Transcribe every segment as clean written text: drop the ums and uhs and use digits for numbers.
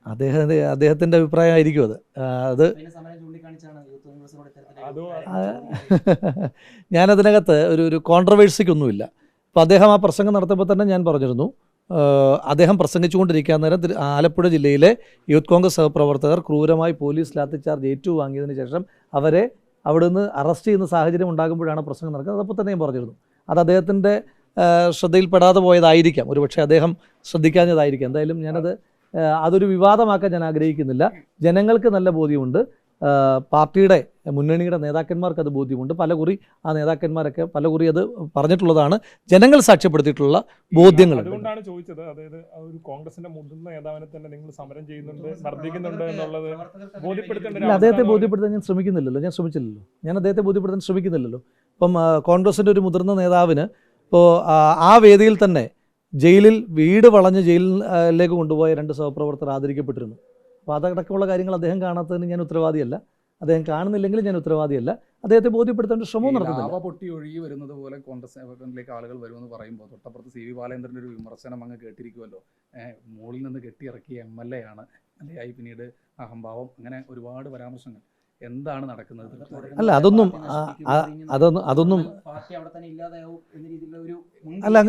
അദ്ദേഹത്തിൻ്റെ അഭിപ്രായമായിരിക്കും അത് ഞാനതിനകത്ത് ഒരു കോൺട്രവേഴ്സിക്കൊന്നുമില്ല. അപ്പോൾ അദ്ദേഹം ആ പ്രസംഗം നടത്തുമ്പോൾ തന്നെ ഞാൻ പറഞ്ഞിരുന്നു, അദ്ദേഹം പ്രസംഗിച്ചുകൊണ്ടിരിക്കാൻ നേരം ആലപ്പുഴ ജില്ലയിലെ യൂത്ത് കോൺഗ്രസ് സഹപ്രവർത്തകർ ക്രൂരമായി പോലീസ് ലാത്തിച്ചാർജ് ഏറ്റുവാങ്ങിയതിന് ശേഷം അവരെ അവിടെ നിന്ന് അറസ്റ്റ് ചെയ്യുന്ന സാഹചര്യം ഉണ്ടാകുമ്പോഴാണ് പ്രസംഗം നടക്കുന്നത്. അതപ്പോൾ തന്നെ ഞാൻ പറഞ്ഞിരുന്നു അത് അദ്ദേഹത്തിൻ്റെ ശ്രദ്ധയിൽപ്പെടാതെ പോയതായിരിക്കാം, ഒരുപക്ഷെ അദ്ദേഹം ശ്രദ്ധിക്കാഞ്ഞതായിരിക്കാം. എന്തായാലും അതൊരു വിവാദമാക്കാൻ ഞാൻ ആഗ്രഹിക്കുന്നില്ല. ജനങ്ങൾക്ക് നല്ല ബോധ്യമുണ്ട്, പാർട്ടിയുടെ മുന്നണിയുടെ നേതാക്കന്മാർക്ക് അത് ബോധ്യമുണ്ട്. പലകുറി ആ നേതാക്കന്മാരൊക്കെ പലകുറി അത് പറഞ്ഞിട്ടുള്ളതാണ്, ജനങ്ങൾ സാക്ഷ്യപ്പെടുത്തിയിട്ടുള്ള ബോധ്യങ്ങളുണ്ട്. അതുകൊണ്ടാണ് ചോദിച്ചത്, അതായത് ഒരു കോൺഗ്രസിന്റെ മുതിർന്ന നേതാവിനെ തന്നെ നിങ്ങൾ സമരം ചെയ്യുന്നുണ്ട്, മർദ്ദിക്കുന്നുണ്ട് എന്നുള്ളത് ബോധ്യപ്പെടുത്തേണ്ട. അദ്ദേഹത്തെ ബോധ്യപ്പെടുത്താൻ ഞാൻ ശ്രമിക്കുന്നില്ലല്ലോ, ഞാൻ അദ്ദേഹത്തെ ബോധ്യപ്പെടുത്താൻ ശ്രമിക്കുന്നില്ലല്ലോ. ഇപ്പം കോൺഗ്രസിൻ്റെ ഒരു മുതിർന്ന നേതാവിന് ഇപ്പോൾ ആ വേദിയിൽ തന്നെ വീട് വളഞ്ഞ് ജയിലിലേക്ക് കൊണ്ടുപോയ 2 സഹപ്രവർത്തകർ ആദരിക്കപ്പെട്ടിരുന്നു. അപ്പോൾ അതടക്കമുള്ള കാര്യങ്ങൾ അദ്ദേഹം കാണാത്തതിന് ഞാൻ ഉത്തരവാദിയല്ല, അദ്ദേഹം കാണുന്നില്ലെങ്കിൽ ഞാൻ ഉത്തരവാദിയല്ല. അദ്ദേഹത്തെ ബോധ്യപ്പെടുത്തേണ്ട ശ്രമവും നടത്തുന്നില്ല. പൊട്ടി ഒഴുകി വരുന്നത് പോലെ കോൺഗ്രസിലേക്ക് ആളുകൾ വരുമെന്ന് പറയുമ്പോൾ തൊട്ടപ്പുറത്ത് CV ബാലേന്ദ്രൻ്റെ ഒരു വിമർശനം അങ്ങ് കേട്ടിരിക്കുമല്ലോ. മുകളിൽ നിന്ന് കെട്ടിയിറക്കിയ MLA ആണ്, അല്ലെയായി പിന്നീട് അഹംഭാവം, അങ്ങനെ ഒരുപാട് പരാമർശങ്ങൾ. എന്താണ് നടക്കുന്നത്? അല്ല, അതൊന്നും അല്ല,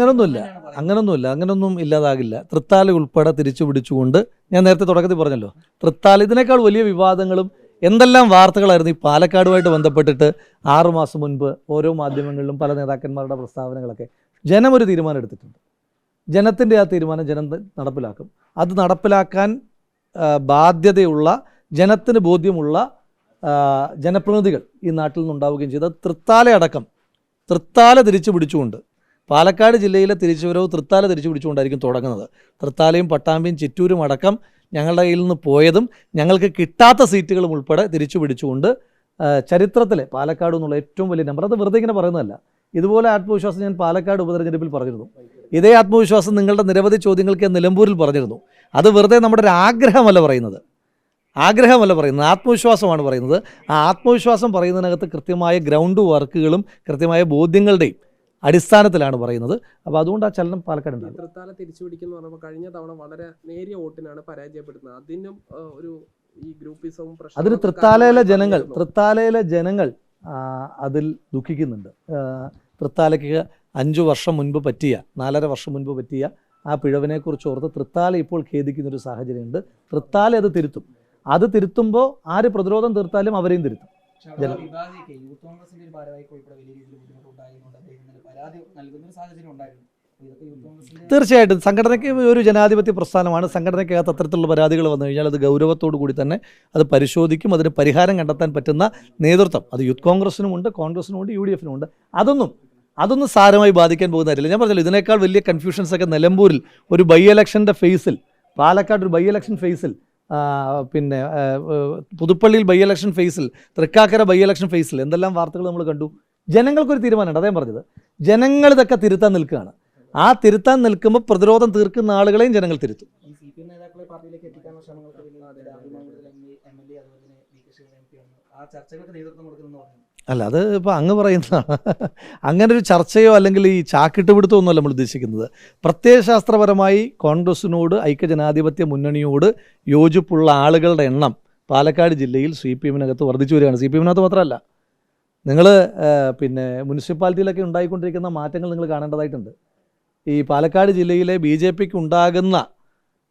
അങ്ങനൊന്നും ഇല്ലാതാകില്ല. തൃത്താല ഉൾപ്പെടെ തിരിച്ചു പിടിച്ചുകൊണ്ട് ഞാൻ നേരത്തെ തുടക്കത്തിൽ പറഞ്ഞല്ലോ, തൃത്താല ഇതിനേക്കാൾ വലിയ വിവാദങ്ങളും എന്തെല്ലാം വാർത്തകളായിരുന്നു ഈ പാലക്കാടുമായിട്ട് ബന്ധപ്പെട്ടിട്ട് 6 മാസം മുൻപ് ഓരോ മാധ്യമങ്ങളിലും പല നേതാക്കന്മാരുടെ പ്രസ്താവനകളൊക്കെ. ജനം ഒരു തീരുമാനം എടുത്തിട്ടുണ്ട്, ജനത്തിൻ്റെ ആ തീരുമാനം ജനം നടപ്പിലാക്കും. അത് നടപ്പിലാക്കാൻ ബാധ്യതയുള്ള, ജനത്തിന് ബോധ്യമുള്ള ജനപ്രതിനിധികൾ ഈ നാട്ടിൽ നിന്നുണ്ടാവുകയും ചെയ്തത് തൃത്താല തിരിച്ചു പിടിച്ചുകൊണ്ട്, പാലക്കാട് ജില്ലയിലെ തിരിച്ചുവരവ് തൃത്താല തിരിച്ചു പിടിച്ചുകൊണ്ടായിരിക്കും തുടങ്ങുന്നത്. തൃത്താലയും പട്ടാമ്പിയും ചിറ്റൂരും അടക്കം ഞങ്ങളുടെ കയ്യിൽ നിന്ന് പോയതും ഞങ്ങൾക്ക് കിട്ടാത്ത സീറ്റുകളും ഉൾപ്പെടെ തിരിച്ചു പിടിച്ചുകൊണ്ട് ചരിത്രത്തിലെ പാലക്കാട് എന്നുള്ള ഏറ്റവും വലിയ നമ്പർ, അത് വെറുതെ ഇങ്ങനെ പറയുന്നതല്ല, ഇതുപോലെ ആത്മവിശ്വാസം ഞാൻ പാലക്കാട് ഉപതെരഞ്ഞെടുപ്പിൽ പറഞ്ഞിരുന്നു. ഇതേ ആത്മവിശ്വാസം നിങ്ങളുടെ നിരവധി ചോദ്യങ്ങൾക്ക് നിലമ്പൂരിൽ പറഞ്ഞിരുന്നു. അത് വെറുതെ നമ്മുടെ ഒരു ആഗ്രഹമല്ല പറയുന്നത്, ആത്മവിശ്വാസമാണ് പറയുന്നത്. ആ ആത്മവിശ്വാസം പറയുന്നതിനകത്ത് കൃത്യമായ ഗ്രൗണ്ട് വർക്കുകളും കൃത്യമായ ബോധ്യങ്ങളുടെയും അടിസ്ഥാനത്തിലാണ് പറയുന്നത്. അപ്പോൾ അതുകൊണ്ട് ആ ചലനം പാലക്കാട് തൃത്താല തിരിച്ചുപിടിക്കുന്നു പറയുമ്പോൾ കഴിഞ്ഞ തവണ വളരെ നേരിയ വോട്ടിനാണ് പരാജയപ്പെടുന്നത്. അതിനും ഒരു ഈ ഗ്രൂപ്പിസവും അതിന് തൃത്താലയിലെ ജനങ്ങൾ അതിൽ ദുഃഖിക്കുന്നുണ്ട്. തൃത്താലയ്ക്ക് 5 വർഷം മുൻപ് പറ്റിയ 4.5 വർഷം മുൻപ് പറ്റിയ ആ പിഴവിനെക്കുറിച്ച് ഓർത്ത് തൃത്താല ഇപ്പോൾ ഖേദിക്കുന്നൊരു സാഹചര്യമുണ്ട്. തൃത്താല അത് തിരുത്തും. അത് തിരുത്തുമ്പോൾ ആര് പ്രതിരോധം തീർത്താലും അവരെയും തിരുത്തും. തീർച്ചയായിട്ടും സംഘടനയ്ക്ക് ഒരു ജനാധിപത്യ പ്രസ്ഥാനമാണ്. സംഘടനയ്ക്കകത്ത് അത്തരത്തിലുള്ള പരാതികൾ വന്നു കഴിഞ്ഞാൽ അത് ഗൗരവത്തോടു കൂടി തന്നെ അത് പരിശോധിക്കും. അതിന് പരിഹാരം കണ്ടെത്താൻ പറ്റുന്ന നേതൃത്വം അത് യൂത്ത് കോൺഗ്രസിനുമുണ്ട്, കോൺഗ്രസിനുമുണ്ട്, UDF നുമുണ്ട്. അതൊന്നും സാരമായി ബാധിക്കാൻ പോകുന്ന കാര്യമില്ല. ഞാൻ പറഞ്ഞല്ലോ, ഇതിനേക്കാൾ വലിയ കൺഫ്യൂഷൻസൊക്കെ നിലമ്പൂരിൽ ഒരു ബൈ ഇലക്ഷൻ്റെ ഫേസിൽ, പാലക്കാട് ഒരു ബൈ ഇലക്ഷൻ ഫേസിൽ, പിന്നെ പുതുപ്പള്ളിയിൽ ബൈ ഇലക്ഷൻ ഫേസിൽ, തൃക്കാക്കര ബൈ ഇലക്ഷൻ ഫേസിൽ എന്തെല്ലാം വാർത്തകൾ നമ്മൾ കണ്ടു. ജനങ്ങൾക്കൊരു തീരുമാനമുണ്ട്, അദ്ദേഹം പറഞ്ഞത്. ജനങ്ങൾ ഇതൊക്കെ തിരുത്താൻ നിൽക്കുകയാണ്. ആ തിരുത്താൻ നിൽക്കുമ്പോൾ പ്രതിരോധം തീർക്കുന്ന ആളുകളെയും ജനങ്ങൾ തിരുത്തും. അല്ല, അത് ഇപ്പോൾ അങ്ങ് പറയുന്നതാണ്. അങ്ങനെ ഒരു ചർച്ചയോ അല്ലെങ്കിൽ ഈ ചാക്കിട്ടുപിടുത്തമോ ഒന്നുമല്ല നമ്മൾ ഉദ്ദേശിക്കുന്നത്. പ്രത്യയശാസ്ത്രപരമായി കോൺഗ്രസിനോട്, ഐക്യജനാധിപത്യ മുന്നണിയോട് യോജിപ്പുള്ള ആളുകളുടെ എണ്ണം പാലക്കാട് ജില്ലയിൽ CPM-നകത്ത് വർദ്ധിച്ചു വരികയാണ്. CPM-നകത്ത് മാത്രമല്ല, നിങ്ങൾ പിന്നെ മുനിസിപ്പാലിറ്റിയിലൊക്കെ ഉണ്ടായിക്കൊണ്ടിരിക്കുന്ന മാറ്റങ്ങൾ നിങ്ങൾ കാണേണ്ടതായിട്ടുണ്ട്. ഈ പാലക്കാട് ജില്ലയിലെ BJPക്ക് ഉണ്ടാകുന്ന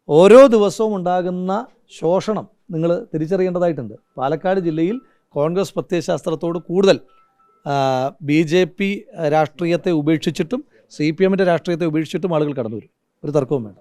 ഓരോ ദിവസവും ഉണ്ടാകുന്ന ശോഷണം നിങ്ങൾ തിരിച്ചറിയേണ്ടതായിട്ടുണ്ട്. പാലക്കാട് ജില്ലയിൽ കോൺഗ്രസ് പ്രത്യയശാസ്ത്രത്തോട് കൂടുതൽ BJP രാഷ്ട്രീയത്തെ ഉപേക്ഷിച്ചിട്ടും CPM-ൻ്റെ രാഷ്ട്രീയത്തെ ഉപേക്ഷിച്ചിട്ടും ആളുകൾ കടന്നു വരും. ഒരു തർക്കവും വേണ്ട.